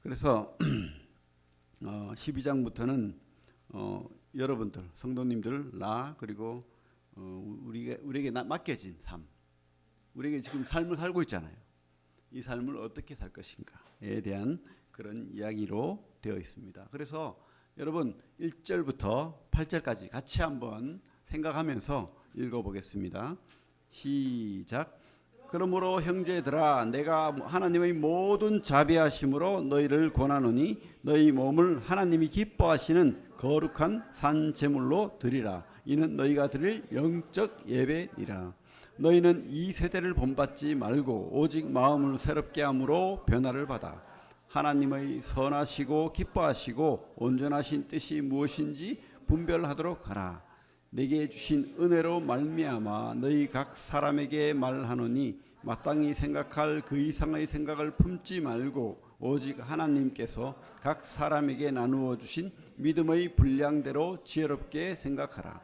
그래서 12장부터는 여러분들 성도님들 나 그리고 우리에게 맡겨진 삶, 우리에게 지금 삶을 살고 있잖아요. 이 삶을 어떻게 살 것인가에 대한 그런 이야기로 되어 있습니다. 그래서 여러분 1절부터 8절까지 같이 한번 생각하면서 읽어보겠습니다. 시작. 그러므로 형제들아 내가 하나님의 모든 자비하심으로 너희를 권하노니 너희 몸을 하나님이 기뻐하시는 거룩한 산 제물로 드리라. 이는 너희가 드릴 영적 예배니라. 너희는 이 세대를 본받지 말고 오직 마음을 새롭게 함으로 변화를 받아 하나님의 선하시고 기뻐하시고 온전하신 뜻이 무엇인지 분별하도록 하라. 내게 주신 은혜로 말미암아 너희 각 사람에게 말하노니 마땅히 생각할 그 이상의 생각을 품지 말고 오직 하나님께서 각 사람에게 나누어 주신 믿음의 분량대로 지혜롭게 생각하라.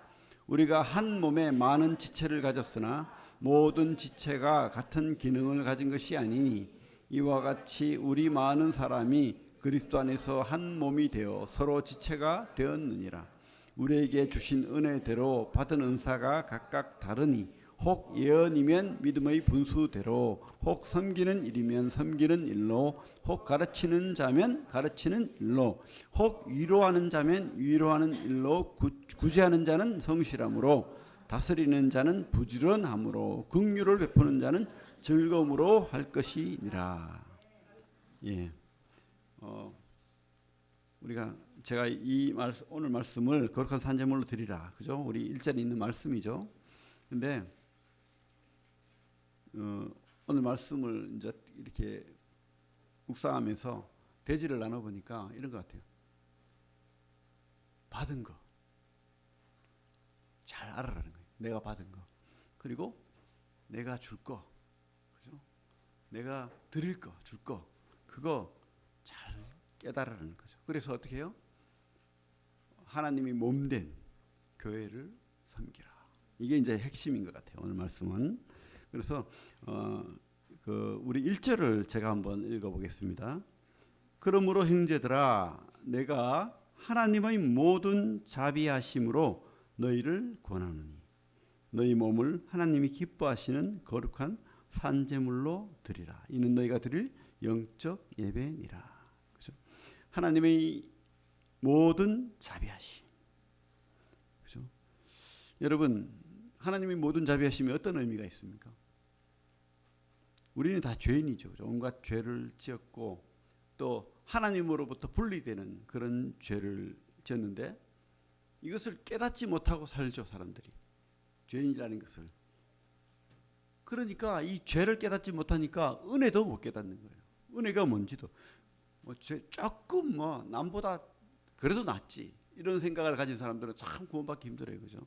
우리가 한 몸에 많은 지체를 가졌으나 모든 지체가 같은 기능을 가진 것이 아니니 이와 같이 우리 많은 사람이 그리스도 안에서 한 몸이 되어 서로 지체가 되었느니라. 우리에게 주신 은혜대로 받은 은사가 각각 다르니 혹 예언이면 믿음의 분수대로, 혹 섬기는 일이면 섬기는 일로, 혹 가르치는 자면 가르치는 일로, 혹 위로하는 자면 위로하는 일로, 구제하는 자는 성실함으로, 다스리는 자는 부지런함으로, 긍휼을 베푸는 자는 즐거움으로 할 것이니라. 예, 우리가 제가 오늘 말씀을 거룩한 산제물로 드리라, 그죠? 우리 1절에 있는 말씀이죠. 근데 오늘 말씀을 이제 이렇게 묵상하면서 대지를 나눠보니까 이런 것 같아요. 받은 거 잘 알아라는 거예요. 내가 받은 거, 그리고 내가 줄 거, 그죠? 내가 드릴 거, 줄 거, 그거 잘 깨달으라는 거죠. 그래서 어떻게 해요? 하나님이 몸된 교회를 섬기라. 이게 이제 핵심인 것 같아요. 오늘 말씀은. 그래서 우리 1절을 제가 한번 읽어보겠습니다. 그러므로 형제들아 내가 하나님의 모든 자비하심으로 너희를 권하노니 너희 몸을 하나님이 기뻐하시는 거룩한 산제물로 드리라. 이는 너희가 드릴 영적 예배니라. 그렇죠? 하나님의 모든 자비하심. 그렇죠? 여러분, 하나님의 모든 자비하심이 어떤 의미가 있습니까? 우리는 다 죄인이죠. 온갖 죄를 지었고 또 하나님으로부터 분리되는 그런 죄를 지었는데 이것을 깨닫지 못하고 살죠, 사람들이. 죄인이라는 것을. 그러니까 이 죄를 깨닫지 못하니까 은혜도 못 깨닫는 거예요. 은혜가 뭔지도. 조금 남보다 그래도 낫지. 이런 생각을 가진 사람들은 참 구원받기 힘들어요. 그죠?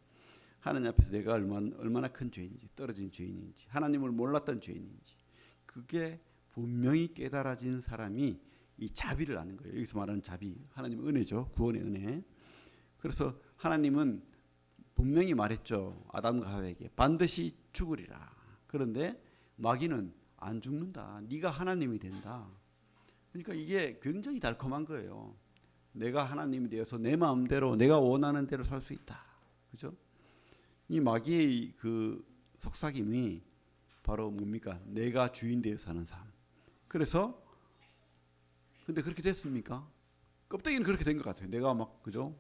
하나님 앞에서 내가 얼마나 큰 죄인인지, 떨어진 죄인인지, 하나님을 몰랐던 죄인인지, 그게 분명히 깨달아진 사람이 이 자비를 아는 거예요. 여기서 말하는 자비, 하나님의 은혜죠. 구원의 은혜. 그래서 하나님은 분명히 말했죠. 아담과 하와에게 반드시 죽으리라. 그런데 마귀는 안 죽는다. 네가 하나님이 된다. 그러니까 이게 굉장히 달콤한 거예요. 내가 하나님이 되어서 내 마음대로 내가 원하는 대로 살 수 있다. 그죠? 이 마귀의 그 속삭임이 바로 뭡니까? 내가 주인 되어 사는 삶. 그래서 근데 그렇게 됐습니까? 껍데기는 그렇게 된 것 같아요. 내가 막 그죠?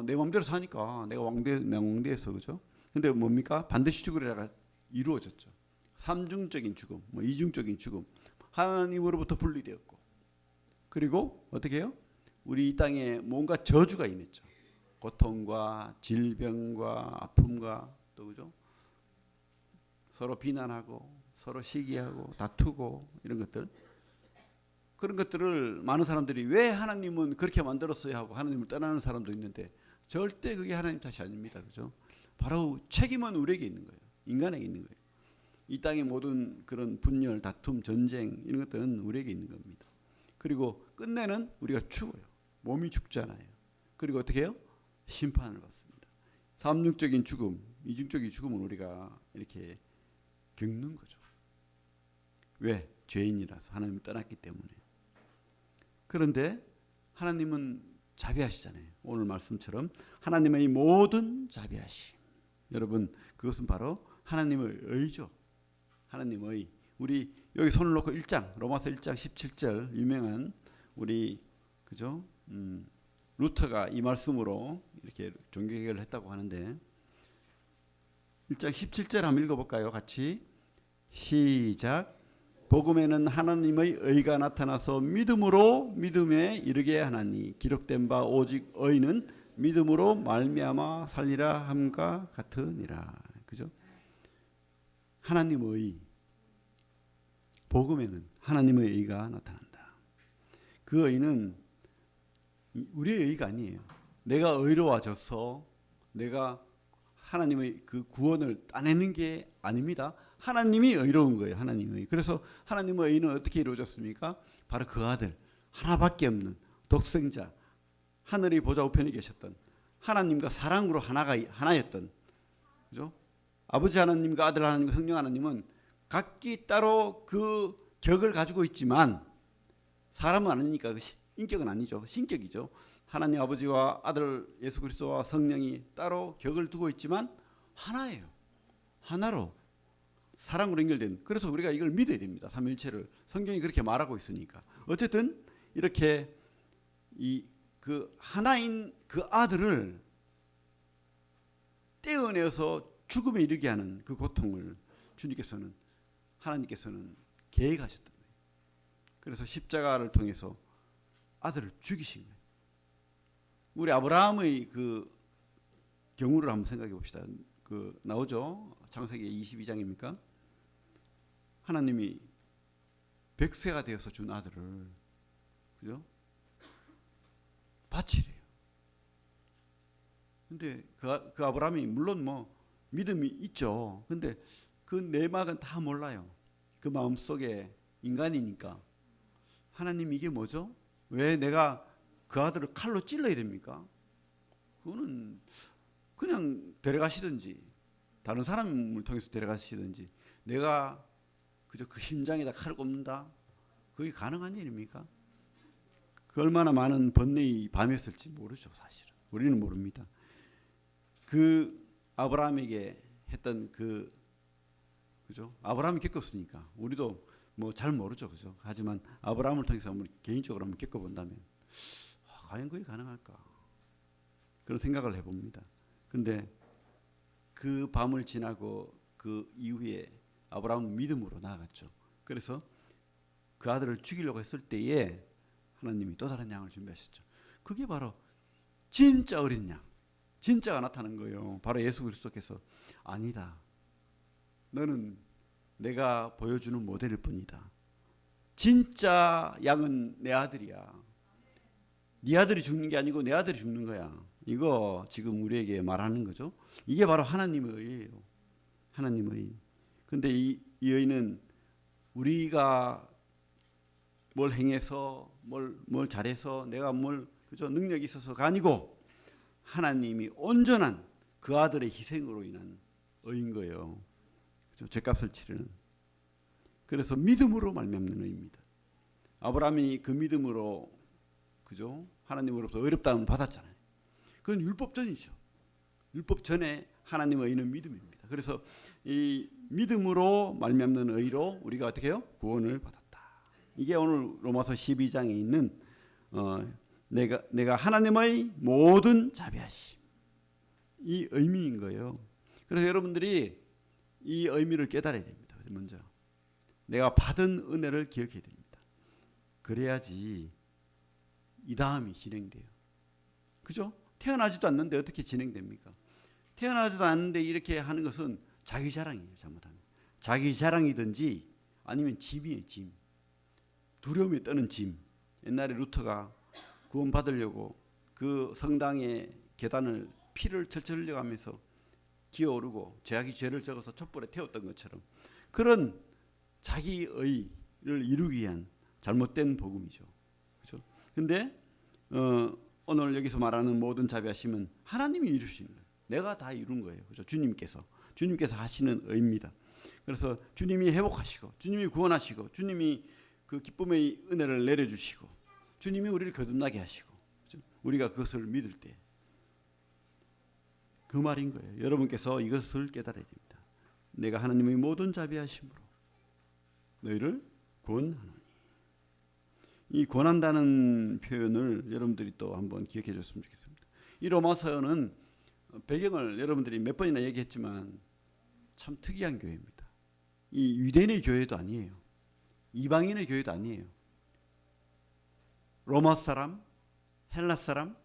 내 마음대로 사니까 내가 왕대에서 그죠? 근데 뭡니까? 반드시 죽으리라가 이루어졌죠. 삼중적인 죽음, 이중적인 죽음. 하나님으로부터 분리되었고, 그리고 어떻게 해요? 우리 이 땅에 뭔가 저주가 임했죠. 고통과 질병과 아픔과 또 그죠? 서로 비난하고 서로 시기하고 다투고 이런 것들. 그런 것들을 많은 사람들이 왜 하나님은 그렇게 만들었어야 하고 하나님을 떠나는 사람도 있는데 절대 그게 하나님 탓이 아닙니다. 그죠? 바로 책임은 우리에게 있는 거예요. 인간에게 있는 거예요. 이 땅의 모든 그런 분열, 다툼, 전쟁 이런 것들은 우리에게 있는 겁니다. 그리고 끝내는 우리가 죽어요. 몸이 죽잖아요. 그리고 어떻게 해요? 심판을 받습니다. 삼중적인 죽음, 이중적인 죽음은 우리가 이렇게 겪는 거죠. 왜? 죄인이라서 하나님을 떠났기 때문에. 그런데 하나님은 자비하시잖아요. 오늘 말씀처럼 하나님의 모든 자비하심. 여러분, 그것은 바로 하나님의 의죠. 하나님의. 우리 여기 손을 놓고 1장 로마서 1장 17절 유명한 우리 그죠? 루터가 이 말씀으로 이렇게 종교개혁을 했다고 하는데 1장 17절 한번 읽어볼까요? 같이 시작. 복음에는 하나님의 의가 나타나서 믿음으로 믿음에 이르게 하나니 기록된 바 오직 의는 믿음으로 말미암아 살리라 함과 같으니라. 그죠? 하나님의 복음에는 하나님의 의가 나타난다. 그 의는 우리의 의가 아니에요. 내가 의로워져서 내가 하나님의 그 구원을 따내는 게 아닙니다. 하나님이 의로운 거예요. 하나님의. 그래서 하나님의 의는 어떻게 이루어졌습니까? 바로 그 아들 하나밖에 없는 독생자 하늘의 보좌 우편에 계셨던 하나님과 사랑으로 하나였던 그죠? 아버지 하나님과 아들 하나님과 성령 하나님은 각기 따로 그 격을 가지고 있지만 사람은 아니니까 그 인격은 아니죠. 신격이죠. 하나님 아버지와 아들 예수 그리스도와 성령이 따로 격을 두고 있지만 하나예요. 하나로 사랑으로 연결된. 그래서 우리가 이걸 믿어야 됩니다. 삼위일체를. 성경이 그렇게 말하고 있으니까. 어쨌든 이렇게 그 하나인 그 아들을 떼어내서 죽음에 이르게 하는 그 고통을 하나님께서는 계획하셨던 거예요. 그래서 십자가를 통해서 아들을 죽이신 거예요. 우리 아브라함의 그 경우를 한번 생각해 봅시다. 그 나오죠. 창세기 22장입니까? 하나님이 100세가 되어서 준 아들을 그죠? 바치래요. 근데 그 아브라함이 물론 뭐 믿음이 있죠. 근데 그 내막은 다 몰라요. 그 마음 속에 인간이니까 하나님 이게 뭐죠? 왜 내가 그 아들을 칼로 찔러야 됩니까? 그거는 그냥 데려가시든지 다른 사람을 통해서 데려가시든지 내가 그저 그 심장에다 칼을 꼽는다? 그게 가능한 일입니까? 그 얼마나 많은 번뇌의 밤이었을지 모르죠. 사실은 우리는 모릅니다. 그 아브라함에게 했던 그죠? 아브라함이 겪었으니까 우리도 뭐 잘 모르죠, 그죠? 하지만 아브라함을 통해서 한번 개인적으로 한번 겪어본다면 과연 그게 가능할까? 그런 생각을 해봅니다. 근데 그 밤을 지나고 그 이후에 아브라함은 믿음으로 나아갔죠. 그래서 그 아들을 죽이려고 했을 때에 하나님이 또 다른 양을 준비하셨죠. 그게 바로 진짜 어린 양, 진짜가 나타난 거예요. 바로 예수 그리스도께서 아니다. 너는 내가 보여주는 모델일 뿐이다. 진짜 양은 내 아들이야. 네 아들이 죽는 게 아니고 내 아들이 죽는 거야. 이거 지금 우리에게 말하는 거죠. 이게 바로 하나님의 의예요. 하나님의 의. 근데 이 의는 우리가 뭘 행해서 뭘 잘해서 내가 그죠? 능력이 있어서가 아니고 하나님이 온전한 그 아들의 희생으로 인한 의인 거예요. 그죠? 죄값을 치르는. 그래서 믿음으로 말미암는 의입니다. 아브라함이 그 믿음으로 그죠? 하나님으로부터 의롭다함을 받았잖아요. 그건 율법 전이죠. 율법 전에 하나님의 의는 믿음입니다. 그래서 이 믿음으로 말미암는 의로 우리가 어떻게 해요? 구원을 받았다. 이게 오늘 로마서 12장에 있는 내가 하나님의 모든 자비하심 이 의미인 거예요. 그래서 여러분들이 이 의미를 깨달아야 됩니다. 먼저 내가 받은 은혜를 기억해야 됩니다. 그래야지 이 다음이 진행돼요. 그죠? 태어나지도 않는데 어떻게 진행됩니까? 태어나지도 않는데 이렇게 하는 것은 자기 자랑이에요. 잘못하면 자기 자랑이든지 아니면 짐이에요. 짐. 두려움에 떠는 짐. 옛날에 루터가 구원 받으려고 그 성당의 계단을 피를 철철 흘려가면서 기어오르고 자기 죄를 적어서 촛불에 태웠던 것처럼 그런 자기 의를 이루기 위한 잘못된 복음이죠. 그렇죠? 근데 오늘 여기서 말하는 모든 자비하심은 하나님이 이루시는 거예요. 내가 다 이룬 거예요. 그렇죠? 주님께서 하시는 의입니다. 그래서 주님이 회복하시고 주님이 구원하시고 주님이 그 기쁨의 은혜를 내려주시고 주님이 우리를 거듭나게 하시고, 그죠? 우리가 그것을 믿을 때 그 말인 거예요. 여러분께서 이것을 깨달아야 됩니다. 내가 하나님의 모든 자비하심으로 너희를 구원하노니. 이 권한다는 표현을 여러분들이 또 한번 기억해 줬으면 좋겠습니다. 이 로마서는 배경을 여러분들이 몇 번이나 얘기했지만 참 특이한 교회입니다. 이 유대인의 교회도 아니에요. 이방인의 교회도 아니에요. 로마 사람, 헬라 사람,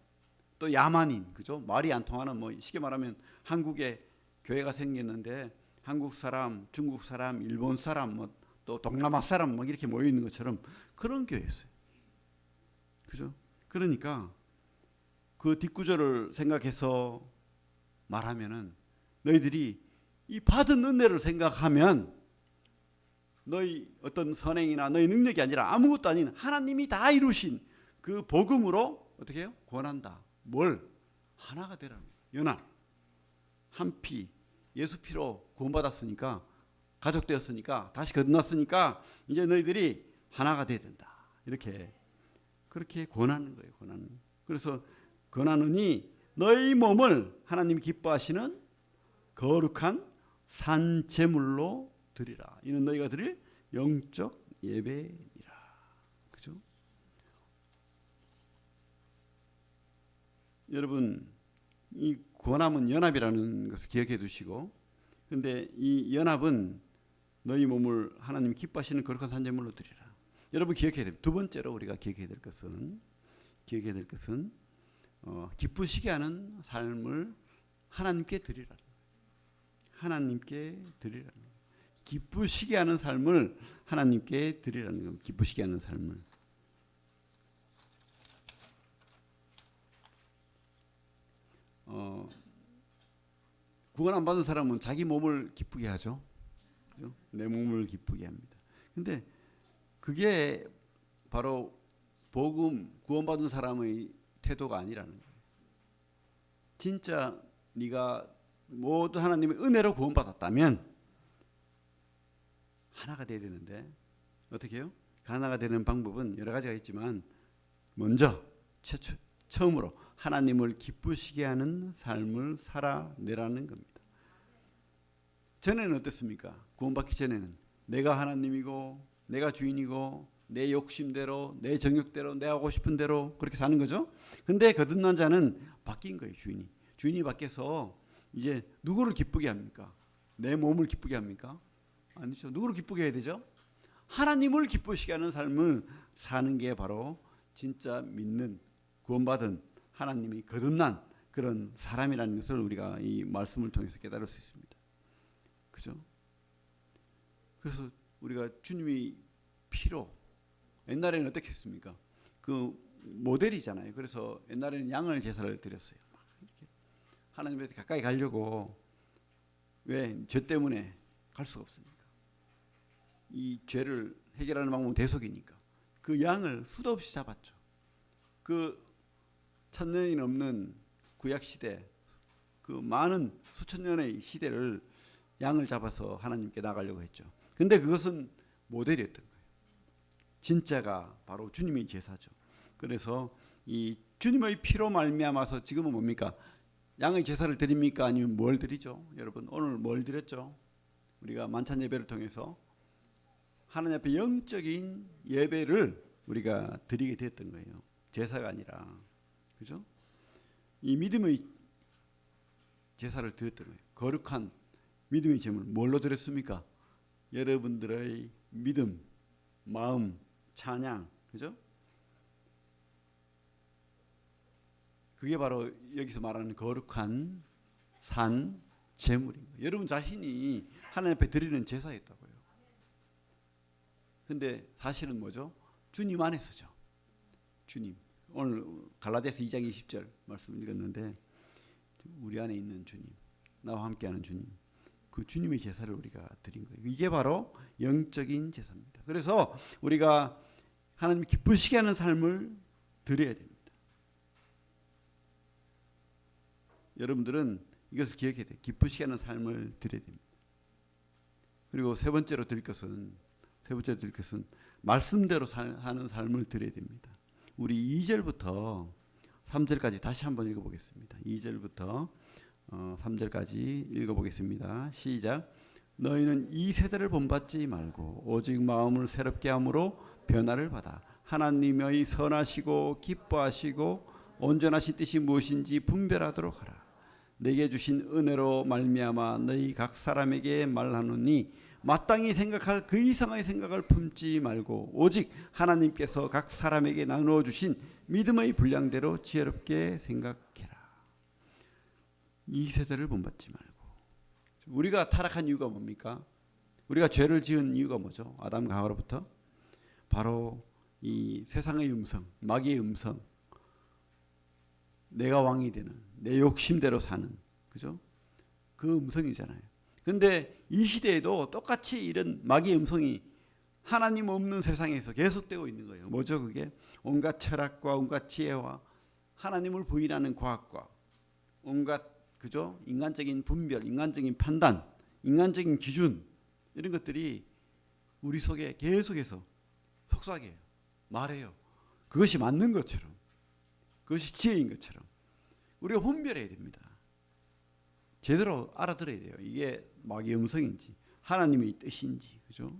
또 야만인, 그죠? 말이 안 통하는, 뭐 쉽게 말하면 한국에 교회가 생겼는데 한국 사람, 중국 사람, 일본 사람, 뭐 또 동남아 사람 막 이렇게 모여 있는 것처럼 그런 교회였어요. 그죠? 그러니까 그 뒷구절을 생각해서 말하면은 너희들이 이 받은 은혜를 생각하면 너희 어떤 선행이나 너희 능력이 아니라 아무것도 아닌 하나님이 다 이루신 그 복음으로 어떻게 해요? 구원한다. 뭘? 하나가 되라는 거예요. 연합. 한 피, 예수 피로 구원받았으니까, 가족 되었으니까, 다시 거듭났으니까 이제 너희들이 하나가 돼야 된다. 이렇게 그렇게 권하는 거예요. 권하는. 그래서 권하느니 너희 몸을 하나님 기뻐하시는 거룩한 산 제물로 드리라. 이는 너희가 드릴 영적 예배니라. 그죠? 여러분, 이 권함은 연합이라는 것을 기억해 두시고, 근데 이 연합은 너희 몸을 하나님 기뻐하시는 거룩한 산 제물로 드리라. 여러분 기억해야 됩니다. 두 번째로 우리가 기억해야 될 것은 기쁘시게 하는 삶을 하나님께 드리라. 하나님께 드리라는 거예요. 기쁘시게 하는 삶을 하나님께 드리라는 겁니다. 기쁘시게 하는 삶을. 구원 안 받은 사람은 자기 몸을 기쁘게 하죠. 그죠? 내 몸을 기쁘게 합니다. 근데 그게 바로 복음 구원받은 사람의 태도가 아니라는 거예요. 진짜 네가 모두 하나님의 은혜로 구원받았다면 하나가 돼야 되는데 어떻게 해요? 하나가 되는 방법은 여러 가지가 있지만 먼저 처음으로 하나님을 기쁘시게 하는 삶을 살아내라는 겁니다. 전에는 어땠습니까? 구원받기 전에는 내가 하나님이고 내가 주인이고 내 욕심대로 내 정욕대로 내 하고 싶은 대로 그렇게 사는 거죠. 근데 거듭난 자는 바뀐 거예요. 주인이 바뀌어서 이제 누구를 기쁘게 합니까? 내 몸을 기쁘게 합니까? 아니죠. 누구를 기쁘게 해야 되죠? 하나님을 기쁘시게 하는 삶을 사는 게 바로 진짜 믿는 구원받은 하나님이 거듭난 그런 사람이라는 것을 우리가 이 말씀을 통해서 깨달을 수 있습니다. 그죠? 그래서 우리가 주님이 피로 옛날에는 어떻게 했습니까? 그 모델이잖아요. 그래서 옛날에는 양을 제사를 드렸어요. 이렇게 하나님 앞에 가까이 가려고. 왜? 죄 때문에 갈 수가 없으니까. 이 죄를 해결하는 방법은 대속이니까. 그 양을 수도 없이 잡았죠. 그 천년이 넘는 구약 시대, 그 많은 수천 년의 시대를 양을 잡아서 하나님께 나가려고 했죠. 근데 그것은 모델이었던 거예요. 진짜가 바로 주님의 제사죠. 그래서 이 주님의 피로 말미암아서 지금은 뭡니까? 양의 제사를 드립니까? 아니면 뭘 드리죠? 여러분 오늘 뭘 드렸죠? 우리가 만찬 예배를 통해서 하나님 앞에 영적인 예배를 우리가 드리게 됐던 거예요. 제사가 아니라. 그죠? 이 믿음의 제사를 드렸던 거예요. 거룩한 믿음의 제물 뭘로 드렸습니까? 여러분들의 믿음, 마음, 찬양, 그죠? 그게 바로 여기서 말하는 거룩한 산 제물인 거예요. 여러분 자신이 하나님 앞에 드리는 제사였다고요. 근데 사실은 뭐죠? 주님 안에서죠. 주님. 오늘 갈라디아서 2장 20절 말씀 읽었는데 우리 안에 있는 주님, 나와 함께하는 주님, 그 주님의 제사를 우리가 드린 거예요. 이게 바로 영적인 제사입니다. 그래서 우리가 하나님 기쁘시게 하는 삶을 드려야 됩니다. 여러분들은 이것을 기억해야 돼요. 기쁘시게 하는 삶을 드려야 됩니다. 그리고 세 번째로 드릴 것은 말씀대로 사는 삶을 드려야 됩니다. 우리 2절부터 3절까지 다시 한번 읽어보겠습니다. 2절부터 3절까지 읽어보겠습니다. 시작. 너희는 이 세대를 본받지 말고 오직 마음을 새롭게 함으로 변화를 받아 하나님의 선하시고 기뻐하시고 온전하신 뜻이 무엇인지 분별하도록 하라. 내게 주신 은혜로 말미암아 너희 각 사람에게 말하노니 마땅히 생각할 그 이상의 생각을 품지 말고 오직 하나님께서 각 사람에게 나누어 주신 믿음의 분량대로 지혜롭게 생각해라. 이 세대를 본받지 말고. 우리가 타락한 이유가 뭡니까? 우리가 죄를 지은 이유가 뭐죠? 아담과 하와로부터 바로 이 세상의 음성, 마귀의 음성, 내가 왕이 되는, 내 욕심대로 사는, 그죠? 그 음성이잖아요. 근데 이 시대에도 똑같이 이런 마귀의 음성이 하나님 없는 세상에서 계속되고 있는 거예요. 뭐죠 그게? 온갖 철학과 온갖 지혜와 하나님을 부인하는 과학과 온갖, 그죠? 인간적인 분별, 인간적인 판단, 인간적인 기준, 이런 것들이 우리 속에 계속해서 속삭여요. 말해요. 그것이 맞는 것처럼, 그것이 지혜인 것처럼 우리가 분별해야 됩니다. 제대로 알아들어야 돼요. 이게 마귀의 음성인지 하나님의 뜻인지, 그죠?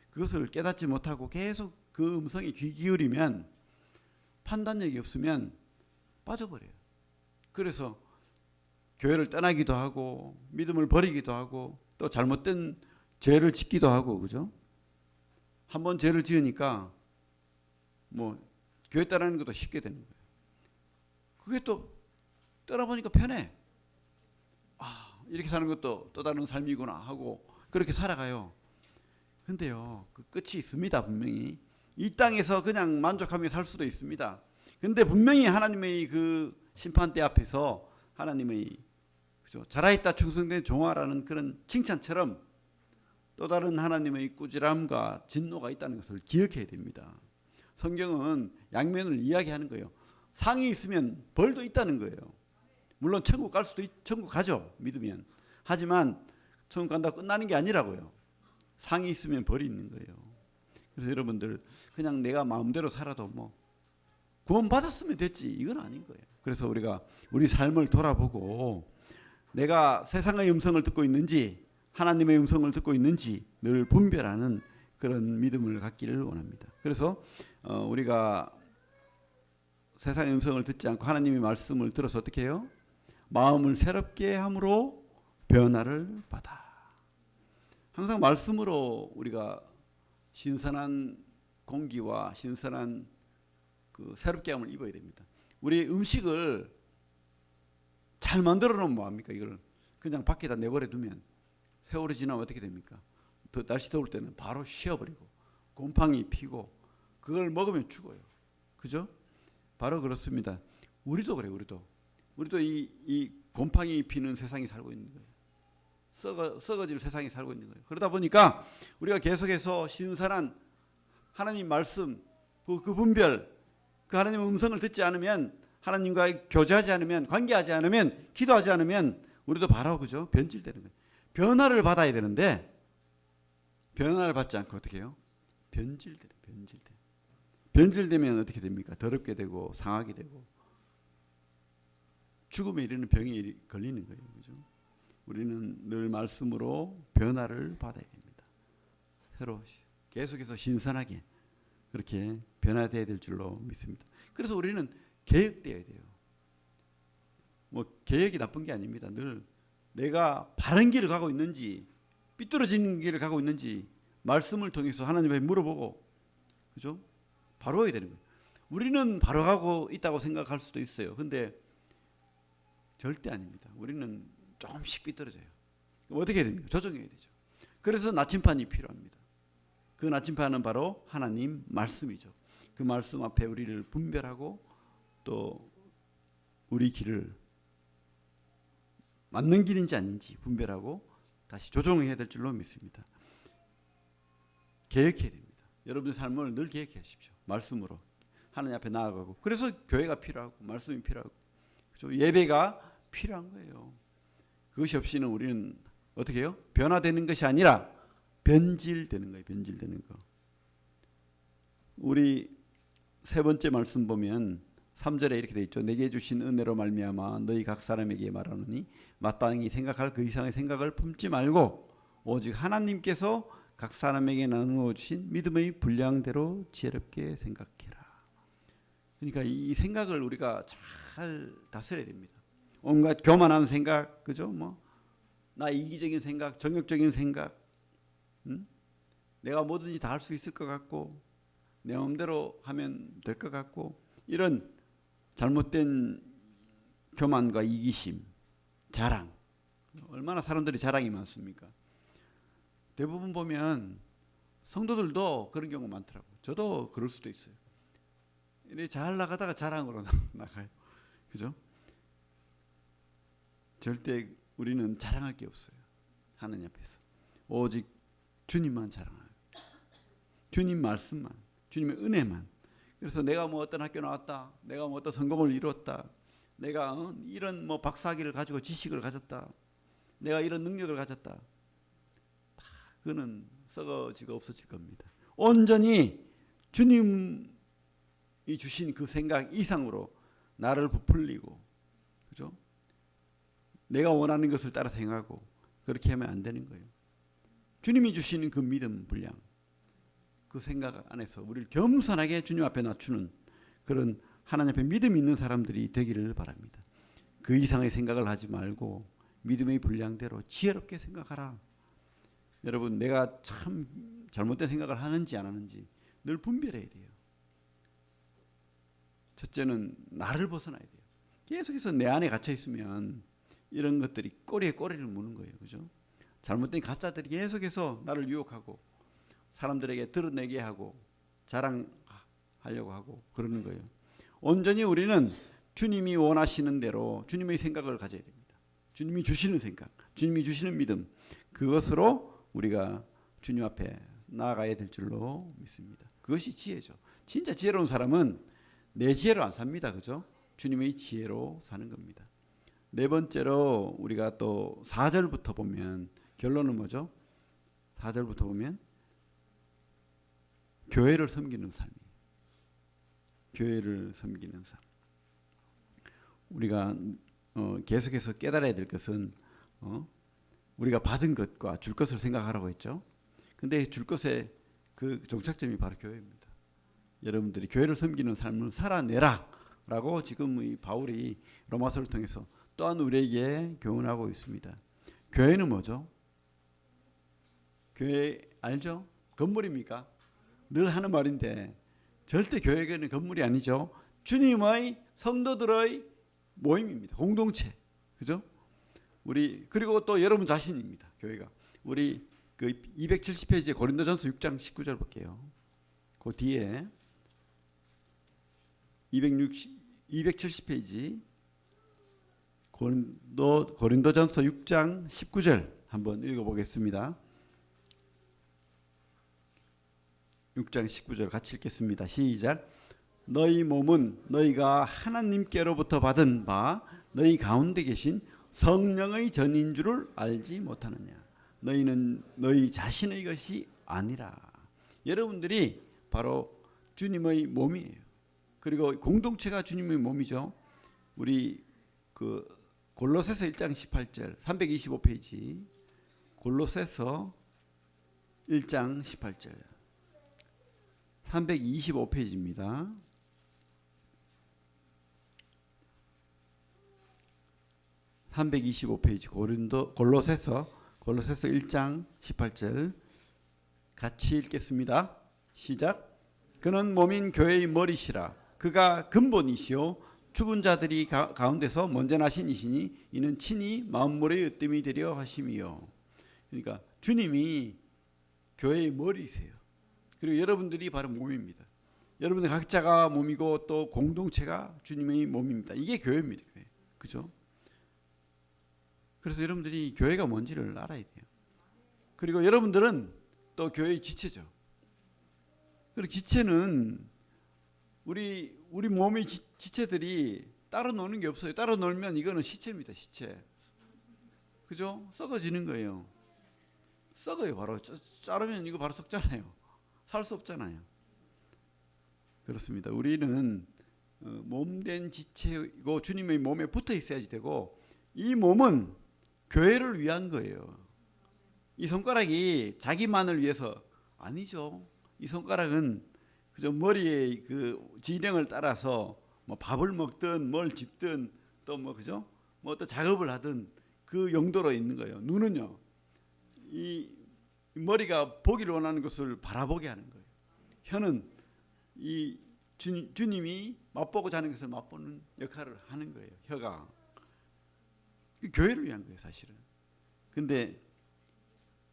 그것을 깨닫지 못하고 계속 그 음성에 귀 기울이면, 판단력이 없으면 빠져버려요. 그래서 교회를 떠나기도 하고 믿음을 버리기도 하고 또 잘못된 죄를 짓기도 하고, 그죠? 한번 죄를 지으니까 뭐 교회 떠나는 것도 쉽게 되는 거예요. 그게 또 떠나보니까 편해. 이렇게 사는 것도 또 다른 삶이구나 하고 그렇게 살아가요. 근데요, 그 끝이 있습니다. 분명히 이 땅에서 그냥 만족하며 살 수도 있습니다. 근데 분명히 하나님의 그 심판대 앞에서 하나님의, 그죠, 잘하였다 충성된 종아라는 그런 칭찬처럼 또 다른 하나님의 꾸지람과 진노가 있다는 것을 기억해야 됩니다. 성경은 양면을 이야기하는 거예요. 상이 있으면 벌도 있다는 거예요. 물론 천국 갈 수도 천국 가죠, 믿으면. 하지만 천국 간다고 끝나는 게 아니라고요. 상이 있으면 벌이 있는 거예요. 그래서 여러분들 그냥 내가 마음대로 살아도 뭐 구원 받았으면 됐지, 이건 아닌 거예요. 그래서 우리가 우리 삶을 돌아보고 내가 세상의 음성을 듣고 있는지 하나님의 음성을 듣고 있는지 늘 분별하는 그런 믿음을 갖기를 원합니다. 그래서 우리가 세상의 음성을 듣지 않고 하나님의 말씀을 들어서 어떻게 해요? 마음을 새롭게 함으로 변화를 받아. 항상 말씀으로 우리가 신선한 공기와 신선한 그 새롭게 함을 입어야 됩니다. 우리 음식을 잘 만들어 놓으면 뭐합니까? 이걸 그냥 밖에다 내버려 두면 세월이 지나면 어떻게 됩니까? 날씨 더울 때는 바로 쉬어버리고 곰팡이 피고 그걸 먹으면 죽어요. 그죠? 바로 그렇습니다. 우리도 그래요. 우리도 이 곰팡이 피는 세상에 살고 있는 거예요. 썩어질 세상에 살고 있는 거예요. 그러다 보니까 우리가 계속해서 신선한 하나님 말씀, 그 분별, 그 하나님의 음성을 듣지 않으면, 하나님과 교제하지 않으면, 관계하지 않으면, 기도하지 않으면 우리도 바로, 그죠, 변질되는 거예요. 변화를 받아야 되는데 변화를 받지 않고 어떻게 해요? 변질돼요. 변질되면 어떻게 됩니까? 더럽게 되고 상하게 되고 죽음에 이르는 병이 걸리는 거예요. 그죠? 우리는 늘 말씀으로 변화를 받아야 됩니다. 새로 계속해서 신선하게 그렇게 변화되어야 될 줄로 믿습니다. 그래서 우리는 개혁되어야 돼요. 뭐 개혁이 나쁜 게 아닙니다. 늘 내가 바른 길을 가고 있는지 삐뚤어지는 길을 가고 있는지 말씀을 통해서 하나님께 물어보고, 그죠? 바로해야 되는 거예요. 우리는 바로 가고 있다고 생각할 수도 있어요. 근데 절대 아닙니다. 우리는 조금씩 삐뚤어져요. 어떻게 해야 됩니까? 조정해야 되죠. 그래서 나침판이 필요합니다. 그 나침판은 바로 하나님 말씀이죠. 그 말씀 앞에 우리를 분별하고 또 우리 길을 맞는 길인지 아닌지 분별하고 다시 조정해야 될 줄로 믿습니다. 계획해야 됩니다. 여러분의 삶을 늘 계획하십시오. 말씀으로 하나님 앞에 나아가고. 그래서 교회가 필요하고 말씀이 필요하고, 그렇죠? 예배가 필요한 거예요. 그것이 없이는 우리는 어떻게 해요? 변화되는 것이 아니라 변질되는 거예요. 변질되는 거. 우리 세 번째 말씀 보면 3절에 이렇게 돼 있죠. 내게 주신 은혜로 말미암아 너희 각 사람에게 말하노니 마땅히 생각할 그 이상의 생각을 품지 말고 오직 하나님께서 각 사람에게 나누어 주신 믿음의 분량대로 지혜롭게 생각해라. 그러니까 이 생각을 우리가 잘 다스려야 됩니다. 온갖 교만한 생각, 그죠? 나 이기적인 생각, 정욕적인 생각, 내가 뭐든지 다 할 수 있을 것 같고 내 마음대로 하면 될 것 같고 이런 잘못된 교만과 이기심, 자랑. 얼마나 사람들이 자랑이 많습니까? 대부분 보면 성도들도 그런 경우 많더라고요. 저도 그럴 수도 있어요. 이렇게 잘 나가다가 자랑으로 나가요. 그죠? 절대 우리는 자랑할 게 없어요. 하나님 앞에서. 오직 주님만 자랑해요. 주님 말씀만, 주님의 은혜만. 그래서 내가 뭐 어떤 학교 나왔다, 내가 뭐 어떤 성공을 이뤘다, 내가 이런 뭐 박사학위를 가지고 지식을 가졌다, 내가 이런 능력을 가졌다, 다 그거는 썩어지고 없어질 겁니다. 온전히 주님이 주신 그 생각 이상으로 나를 부풀리고, 그죠? 내가 원하는 것을 따라 생각하고 그렇게 하면 안 되는 거예요. 주님이 주시는 그 믿음 분량, 그 생각 안에서 우리를 겸손하게 주님 앞에 낮추는 그런 하나님 앞에 믿음이 있는 사람들이 되기를 바랍니다. 그 이상의 생각을 하지 말고 믿음의 분량대로 지혜롭게 생각하라. 여러분, 내가 참 잘못된 생각을 하는지 안 하는지 늘 분별해야 돼요. 첫째는 나를 벗어나야 돼요. 계속해서 내 안에 갇혀 있으면 이런 것들이 꼬리에 꼬리를 무는 거예요. 그죠? 잘못된 가짜들이 계속해서 나를 유혹하고 사람들에게 드러내게 하고 자랑하려고 하고 그러는 거예요. 온전히 우리는 주님이 원하시는 대로 주님의 생각을 가져야 됩니다. 주님이 주시는 생각, 주님이 주시는 믿음, 그것으로 우리가 주님 앞에 나아가야 될 줄로 믿습니다. 그것이 지혜죠. 진짜 지혜로운 사람은 내 지혜로 안 삽니다. 그죠? 주님의 지혜로 사는 겁니다. 네 번째로 우리가 또 4절부터 보면 결론은 뭐죠? 4절부터 보면 교회를 섬기는 삶이에요. 교회를 섬기는 삶. 우리가 계속해서 깨달아야 될 것은 우리가 받은 것과 줄 것을 생각하라고 했죠. 근데 줄 것의 그 종착점이 바로 교회입니다. 여러분들이 교회를 섬기는 삶을 살아내라 라고 지금 이 바울이 로마서를 통해서 또한 우리에게 교훈하고 있습니다. 교회는 뭐죠? 교회 알죠? 건물입니까? 늘 하는 말인데 절대 교회는 건물이 아니죠. 주님의 성도들의 모임입니다. 공동체. 그죠? 우리 그리고 또 여러분 자신입니다. 교회가. 우리 그 270페이지에 고린도전서 6장 19절 볼게요. 그 뒤에 270페이지 고린도전서 6장 19절 한번 읽어보겠습니다. 6장 19절 같이 읽겠습니다. 시작. 너희 몸은 너희가 하나님께로부터 받은 바 너희 가운데 계신 성령의 전인 줄을 알지 못하느냐. 너희는 너희 자신의 것이 아니라. 여러분들이 바로 주님의 몸이에요. 그리고 공동체가 주님의 몸이죠. 우리 그 골로새서 1장 18절 325페이지 골로새서 1장 18절 325페이지입니다. 골로새서 1장 18절 같이 읽겠습니다. 시작. 그는 몸인 교회의 머리시라. 그가 근본이시요 죽은 자들이 가운데서 먼저 나신 이시니 이는 친히 만물의 으뜸이 되려 하심이요. 그러니까 주님이 교회의 머리이세요. 그리고 여러분들이 바로 몸입니다. 여러분들 각자가 몸이고 또 공동체가 주님의 몸입니다. 이게 교회입니다. 교회. 그죠? 그래서 여러분들이 교회가 뭔지를 알아야 돼요. 그리고 여러분들은 또 교회의 지체죠. 그리고 지체는 우리 몸의 지체들이 따로 노는 게 없어요. 따로 놀면 이거는 시체입니다. 시체. 그죠? 썩어지는 거예요. 썩어요. 바로 자르면 이거 바로 썩잖아요. 살 수 없잖아요. 그렇습니다. 우리는 몸된 지체이고 주님의 몸에 붙어 있어야지 되고, 이 몸은 교회를 위한 거예요. 이 손가락이 자기만을 위해서 아니죠. 이 손가락은 그저 머리의 그 지령을 따라서 뭐 밥을 먹든 뭘 집든 또 뭐 그죠? 뭐 어떤 작업을 하든 그 용도로 있는 거예요. 눈은요, 이 머리가 보기를 원하는 것을 바라보게 하는 거예요. 혀는 이 주님이 맛보고자 하는 것을 맛보는 역할을 하는 거예요. 혀가 교회를 위한 거예요, 사실은. 근데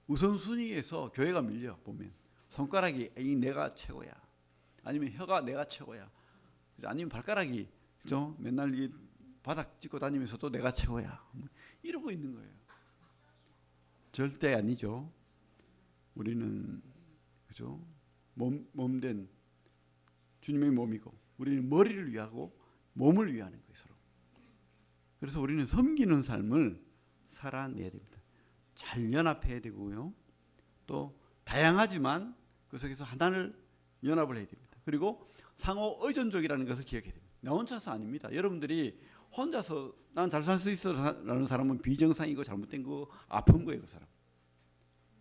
우선순위에서 교회가 밀려 보면 손가락이 내가 최고야, 아니면 혀가 내가 최고야, 아니면 발가락이 그죠? 맨날 이 바닥 짚고 다니면서도 내가 최고야, 이러고 있는 거예요. 절대 아니죠. 우리는 그죠? 몸된 주님의 몸이고, 우리는 머리를 위하고 몸을 위하는 거예요, 서로. 그래서 우리는 섬기는 삶을 살아내야 됩니다. 잘 연합해야 되고요. 또 다양하지만 그 속에서 하나를 연합을 해야 됩니다. 그리고 상호 의존적이라는 것을 기억해야 됩니다. 나 혼자서 아닙니다. 여러분들이 혼자서 난 잘 살 수 있어라는 사람은 비정상이고 잘못된 거, 아픈 거예요. 그 사람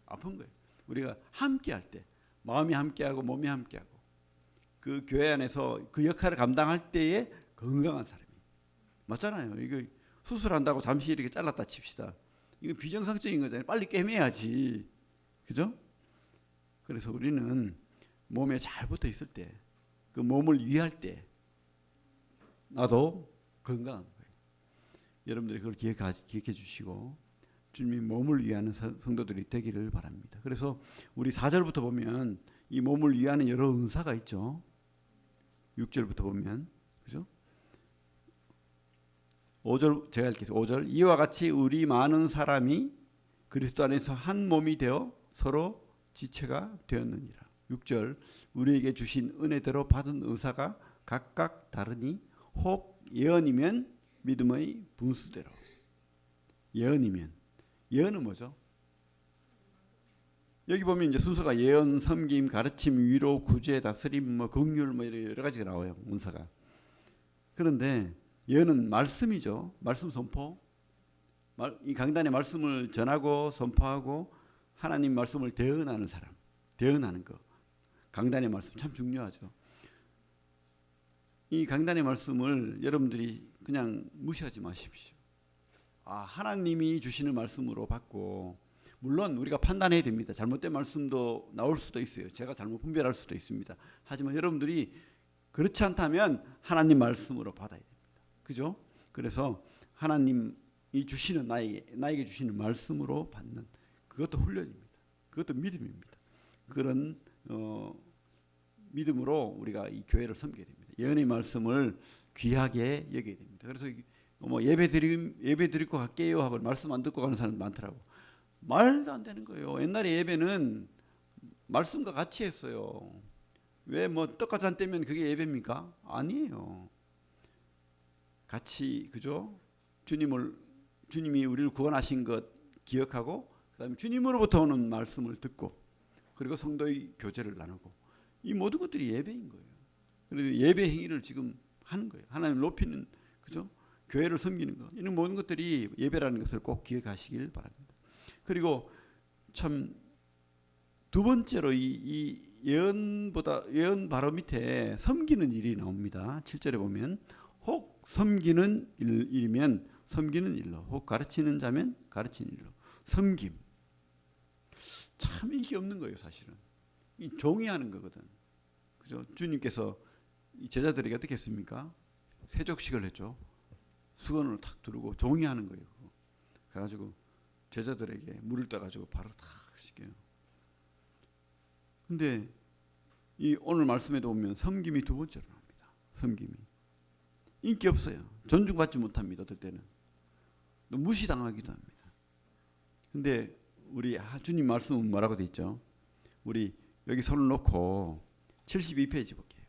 아픈 거예요. 우리가 함께할 때, 마음이 함께하고 몸이 함께하고 그 교회 안에서 그 역할을 감당할 때에 건강한 사람이 맞잖아요. 이거 수술한다고 잠시 이렇게 잘랐다 칩시다. 이거 비정상적인 거잖아요. 빨리 꿰매야지, 그죠? 그래서 우리는 몸에 잘 붙어 있을 때, 그 몸을 위할 때 나도 건강한 거예요. 여러분들이 그걸 기억해 주시고 주님이 몸을 위하는 성도들이 되기를 바랍니다. 그래서 우리 4절부터 보면 이 몸을 위하는 여러 은사가 있죠. 6절부터 보면 그죠? 5절 제가 읽겠습니다. 5절 이와 같이 우리 많은 사람이 그리스도 안에서 한 몸이 되어 서로 지체가 되었느니라. 6절 우리에게 주신 은혜대로 받은 은사가 각각 다르니 혹 예언이면 믿음의 분수대로. 예언이면, 예언은 뭐죠? 여기 보면 이제 순서가 예언, 섬김, 가르침, 위로, 구제, 다스림, 뭐 긍휼, 뭐 여러 가지가 나와요, 문서가. 그런데 예언은 말씀이죠. 말씀 선포. 이 강단의 말씀을 전하고 선포하고 하나님 말씀을 대언하는 사람, 대언하는 거. 강단의 말씀 참 중요하죠. 이 강단의 말씀을 여러분들이 그냥 무시하지 마십시오. 하나님이 주시는 말씀으로 받고, 물론 우리가 판단해야 됩니다. 잘못된 말씀도 나올 수도 있어요. 제가 잘못 분별할 수도 있습니다. 하지만 여러분들이 그렇지 않다면 하나님 말씀으로 받아야 됩니다. 그죠? 그래서 하나님이 주시는 나에게 주시는 말씀으로 받는 그것도 훈련입니다. 그것도 믿음입니다. 그런 믿음으로 우리가 이 교회를 섬겨야 됩니다. 예언의 말씀을 귀하게 여겨야 됩니다. 그래서 뭐 예배 드릴 것 같게요 하고 말씀 안 듣고 가는 사람 많더라고. 말도 안 되는 거예요. 옛날에 예배는 말씀과 같이 했어요. 왜 뭐 떡같이 안 떼면 그게 예배입니까? 아니에요. 같이 그죠? 주님이 우리를 구원하신 것 기억하고 그다음에 주님으로부터 오는 말씀을 듣고 그리고 성도의 교제를 나누고 이 모든 것들이 예배인 거예요. 그리고 예배 행위를 지금 하는 거예요. 하나님을 높이는 그죠? 교회를 섬기는 것 이런 모든 것들이 예배라는 것을 꼭 기억하시길 바랍니다. 그리고 참 두 번째로 이 예언 바로 밑에 섬기는 일이 나옵니다. 7절에 보면 혹 섬기는 일이면 섬기는 일로, 혹 가르치는 자면 가르치는 일로. 섬김. 참 이게 없는 거예요, 사실은. 이 종이 하는 거거든. 그죠? 주님께서 이 제자들에게 어떻게 했습니까? 세족식을 했죠. 수건을 탁 두르고 종이 하는 거예요. 그래가지고 제자들에게 물을 떠가지고 바로 탁 시켜요. 근데 이 오늘 말씀에도 보면 섬김이 두 번째로 나옵니다. 섬김이. 인기 없어요. 존중받지 못합니다. 어떨 때는. 무시당하기도 합니다. 근데 우리 주님 말씀은 뭐라고 돼 있죠? 우리 여기 손을 놓고 72페이지 볼게요.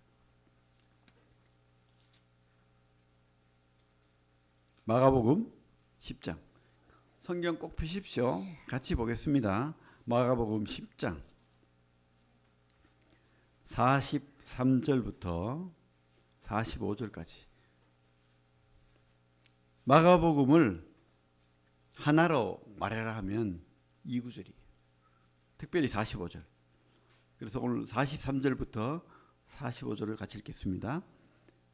마가복음 10장. 성경 꼭 펴십시오. 같이 보겠습니다. 마가복음 10장 33절부터 45절까지 마가복음을 하나로 말해라 하면 이 구절이에요. 특별히 45절. 그래서 오늘 43절부터 45절을 같이 읽겠습니다.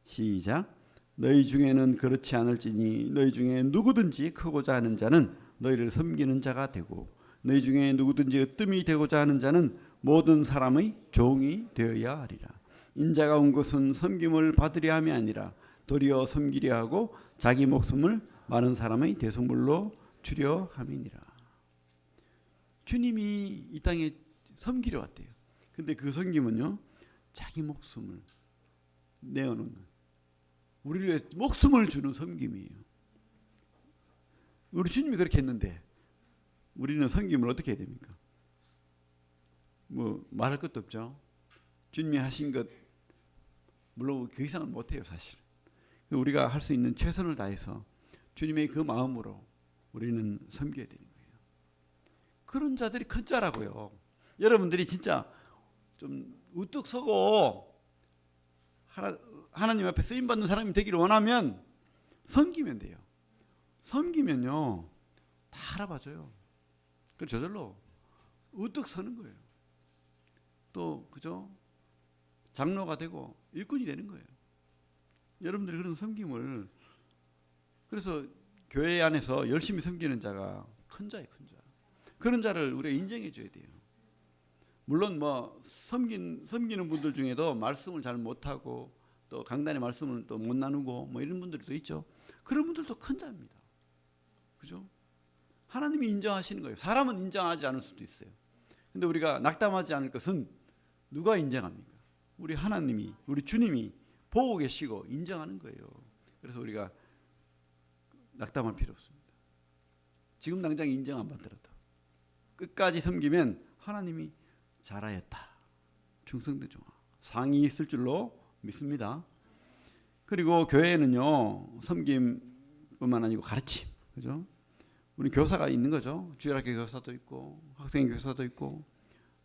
시작. 너희 중에는 그렇지 않을지니 너희 중에 누구든지 크고자 하는 자는 너희를 섬기는 자가 되고 너희 중에 누구든지 으뜸이 되고자 하는 자는 모든 사람의 종이 되어야 하리라. 인자가 온 것은 섬김을 받으려 함이 아니라 도리어 섬기려 하고 자기 목숨을 많은 사람의 대속물로 주려 함이니라. 주님이 이 땅에 섬기려 왔대요. 근데 그 섬김은요, 자기 목숨을 내어놓는, 우리를 위해 목숨을 주는 섬김이에요. 우리 주님이 그렇게 했는데 우리는 섬김을 어떻게 해야 됩니까? 뭐 말할 것도 없죠. 주님이 하신 것 물론 그 이상은 못해요, 사실. 우리가 할 수 있는 최선을 다해서 주님의 그 마음으로 우리는 섬겨야 되는 거예요. 그런 자들이 큰 자라고요. 여러분들이 진짜 좀 우뚝 서고 하나님 앞에 쓰임 받는 사람이 되기를 원하면 섬기면 돼요. 섬기면요 다 알아봐줘요. 그 저절로 우뚝 서는 거예요. 또 그죠? 장로가 되고 일꾼이 되는 거예요. 여러분들이 그런 섬김을, 그래서 교회 안에서 열심히 섬기는 자가 큰 자예요, 큰 자. 그런 자를 우리가 인정해 줘야 돼요. 물론 뭐 섬기는 분들 중에도 말씀을 잘 못하고 또 강단의 말씀을 또 못 나누고 뭐 이런 분들도 있죠. 그런 분들도 큰 자입니다. 그죠? 하나님이 인정하시는 거예요. 사람은 인정하지 않을 수도 있어요. 근데 우리가 낙담하지 않을 것은 누가 인정합니까? 우리 하나님이, 우리 주님이 보고 계시고 인정하는 거예요. 그래서 우리가 낙담할 필요 없습니다. 지금 당장 인정 안 받더라도 끝까지 섬기면 하나님이 잘하였다, 충성된 종아, 상이 있을 줄로 믿습니다. 그리고 교회에는요 섬김뿐만 아니고 가르침, 그죠? 우리 교사가 있는 거죠. 주일학교 교사도 있고 학생 교사도 있고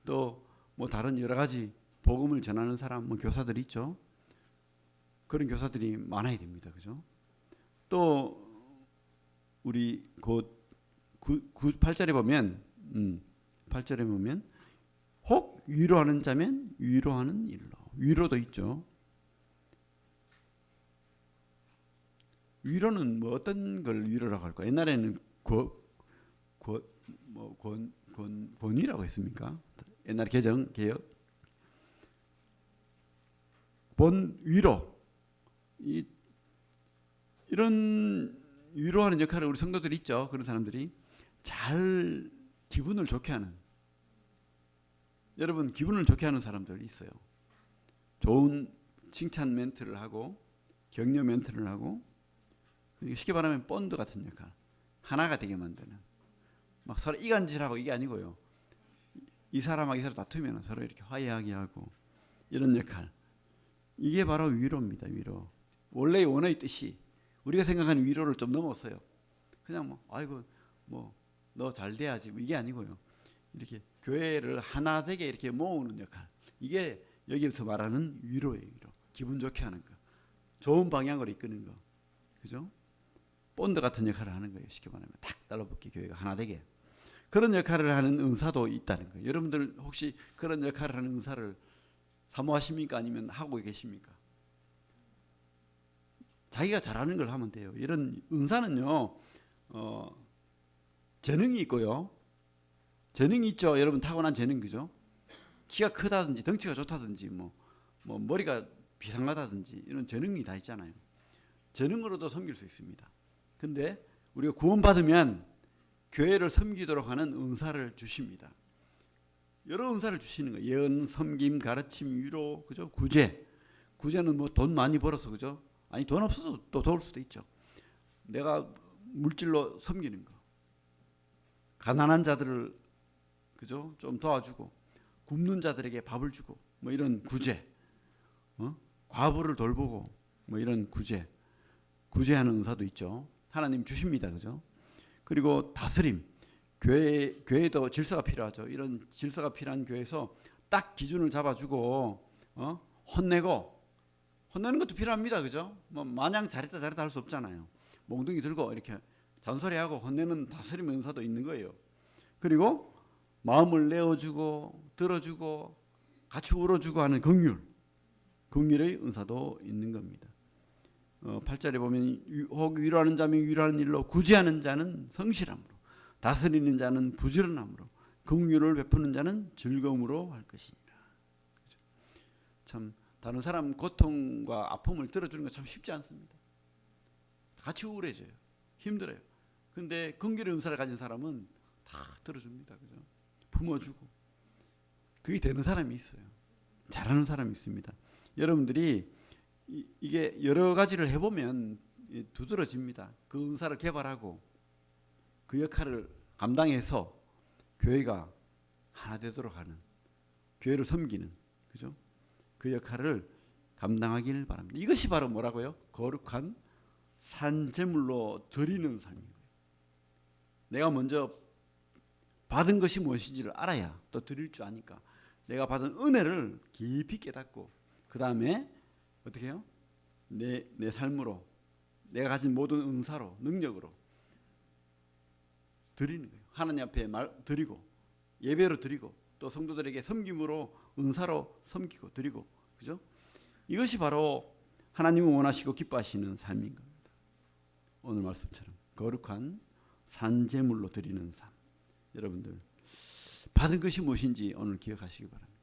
또 뭐 다른 여러 가지 복음을 전하는 사람, 뭐 교사들이 있죠. 그런 교사들이 많아야 됩니다, 그죠? 또 우리 곧 8절에 보면 8절에 보면 혹 위로하는 자면 위로하는 일로, 위로도 있죠. 위로는 뭐 어떤 걸 위로라고 할까? 옛날에는 권위라고 했습니까? 옛날 개혁 본 위로, 이런 위로하는 역할을 우리 성도들이 있죠. 그런 사람들이 잘 기분을 좋게 하는, 여러분 기분을 좋게 하는 사람들 있어요. 좋은 칭찬 멘트를 하고 격려 멘트를 하고, 쉽게 말하면 본드 같은 역할, 하나가 되게 만드는, 막 서로 이간질하고 이게 아니고요. 이 사람하고 이 사람 다투면 서로 이렇게 화해하게 하고 이런 역할, 이게 바로 위로입니다. 위로. 원래의 원어의 뜻이 우리가 생각하는 위로를 좀 넘었어요. 그냥 뭐 아이고 뭐 너 잘 돼야지 뭐 이게 아니고요. 이렇게 교회를 하나 되게 이렇게 모으는 역할, 이게 여기서 말하는 위로예요. 위로. 기분 좋게 하는 거, 좋은 방향으로 이끄는 거, 그죠? 본드 같은 역할을 하는 거예요. 쉽게 말하면 딱 달라붙게 교회가 하나 되게. 그런 역할을 하는 은사도 있다는 거예요. 여러분들 혹시 그런 역할을 하는 은사를 사모하십니까? 아니면 하고 계십니까? 자기가 잘하는 걸 하면 돼요. 이런 은사는요, 재능이 있고요. 재능이 있죠. 여러분 타고난 재능, 그죠? 키가 크다든지 덩치가 좋다든지 뭐 머리가 비상하다든지 이런 재능이 다 있잖아요. 재능으로도 섬길 수 있습니다. 근데 우리가 구원받으면 교회를 섬기도록 하는 은사를 주십니다. 여러 은사를 주시는 거예요. 예언, 섬김, 가르침, 위로, 그죠? 구제는 뭐 돈 많이 벌어서, 그죠? 아니 돈 없어서 또 도울 수도 있죠. 내가 물질로 섬기는 거, 가난한 자들을, 그죠? 좀 도와주고, 굶는 자들에게 밥을 주고, 뭐 이런 구제, 과부를 돌보고, 뭐 이런 구제하는 은사도 있죠. 하나님 주십니다, 그죠? 그리고 다스림, 교회도 질서가 필요하죠. 이런 질서가 필요한 교회에서 딱 기준을 잡아주고 혼내는 것도 필요합니다. 그죠? 뭐 마냥 잘했다 할 수 없잖아요. 몽둥이 들고 이렇게 잔소리하고 혼내는 다스림 은사도 있는 거예요. 그리고 마음을 내어주고 들어주고 같이 울어주고 하는 긍휼의 은사도 있는 겁니다. 8절에 보면 혹 위로하는 자면 위로하는 일로 구제하는 자는 성실함으로 다스리는 자는 부지런함으로 긍휼을 베푸는 자는 즐거움으로 할 것이니라. 참 다른 사람 고통과 아픔을 들어주는 거 참 쉽지 않습니다. 같이 우울해져요. 힘들어요. 근데 긍휼의 은사를 가진 사람은 다 들어줍니다. 그죠? 품어주고 그게 되는 사람이 있어요. 잘하는 사람이 있습니다. 여러분들이 이게 여러 가지를 해보면 두드러집니다. 그 은사를 개발하고 그 역할을 감당해서 교회가 하나 되도록 하는, 교회를 섬기는, 그죠? 그 역할을 감당하길 바랍니다. 이것이 바로 뭐라고요? 거룩한 산제물로 드리는 삶인 거예요. 내가 먼저 받은 것이 무엇인지를 알아야 또 드릴 줄 아니까 내가 받은 은혜를 깊이 깨닫고 그 다음에 어떻게 해요? 내 삶으로 내가 가진 모든 은사로 능력으로 드리는 거예요. 하나님 앞에 드리고 예배로 드리고 또 성도들에게 섬김으로 은사로 섬기고 드리고, 그죠? 이것이 바로 하나님이 원하시고 기뻐하시는 삶인 겁니다. 오늘 말씀처럼 거룩한 산제물로 드리는 삶. 여러분들 받은 것이 무엇인지 오늘 기억하시기 바랍니다.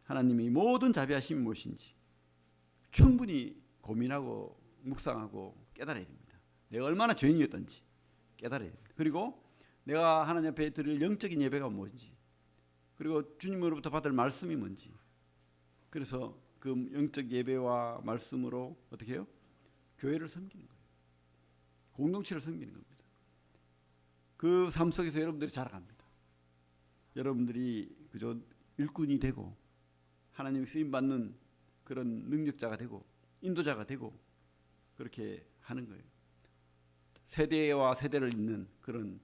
하나님이 모든 자비하심이 무엇인지 충분히 고민하고 묵상하고 깨달아야 됩니다. 내가 얼마나 죄인이었던지 깨달아야 됩니다. 그리고 내가 하나님 앞에 드릴 영적인 예배가 뭔지, 그리고 주님으로부터 받을 말씀이 뭔지, 그래서 그 영적 예배와 말씀으로 어떻게 해요? 교회를 섬기는 거예요. 공동체를 섬기는 겁니다. 그 삶 속에서 여러분들이 자라갑니다. 여러분들이 그저 일꾼이 되고 하나님의 쓰임 받는 그런 능력자가 되고 인도자가 되고 그렇게 하는 거예요. 세대와 세대를 잇는 그런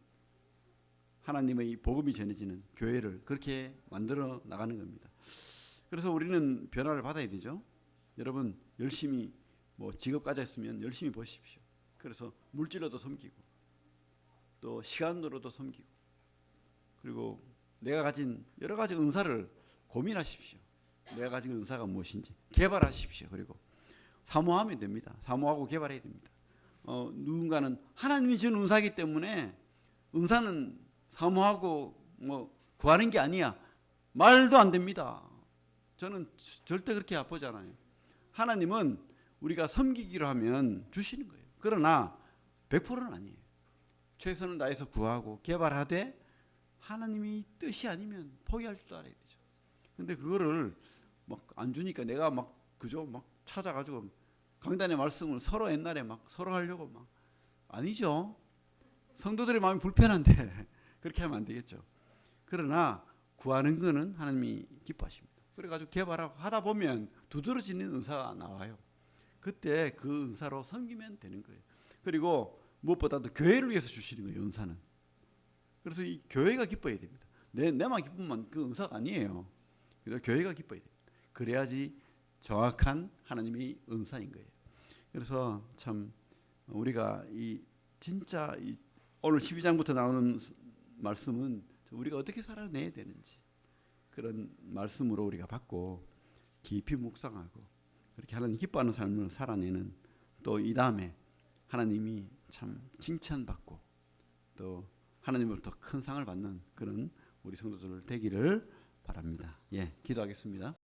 하나님의 복음이 전해지는 교회를 그렇게 만들어 나가는 겁니다. 그래서 우리는 변화를 받아야 되죠. 여러분 열심히 뭐 직업 가졌으면 열심히 보십시오. 그래서 물질로도 섬기고 또 시간으로도 섬기고 그리고 내가 가진 여러 가지 은사를 고민하십시오. 내가 가진 은사가 무엇인지 개발하십시오. 그리고 사모하면 됩니다. 사모하고 개발해야 됩니다. 누군가는 하나님이 주는 은사이기 때문에 은사는 사모하고 뭐 구하는 게 아니야. 말도 안 됩니다. 저는 절대 그렇게 보지 않아요. 하나님은 우리가 섬기기로 하면 주시는 거예요. 그러나 100%는 아니에요. 최선을 다해서 구하고 개발하되 하나님이 뜻이 아니면 포기할 줄 알아야 되죠. 근데 그거를 막 안 주니까 내가 막 그저 막 찾아가지고 강단의 말씀을 서로 옛날에 막 서로 하려고 막 아니죠. 성도들의 마음이 불편한데 그렇게 하면 안 되겠죠. 그러나 구하는 거는 하나님이 기뻐하십니다. 그래가지고 개발하고 하다 보면 두드러지는 은사가 나와요. 그때 그 은사로 섬기면 되는 거예요. 그리고 무엇보다도 교회를 위해서 주시는 거예요. 은사는. 그래서 이 교회가 기뻐야 됩니다. 내만 기쁘면 그 은사가 아니에요. 그래서 교회가 기뻐야 됩니다. 그래야지 정확한 하나님의 은사인 거예요. 그래서 참 우리가 이 진짜 오늘 12장부터 나오는 말씀은 우리가 어떻게 살아내야 되는지 그런 말씀으로 우리가 받고 깊이 묵상하고 그렇게 하나님 기뻐하는 삶을 살아내는 또 이 다음에 하나님이 참 칭찬받고 또 하나님으로부터 큰 상을 받는 그런 우리 성도들 되기를 바랍니다. 예, 기도하겠습니다.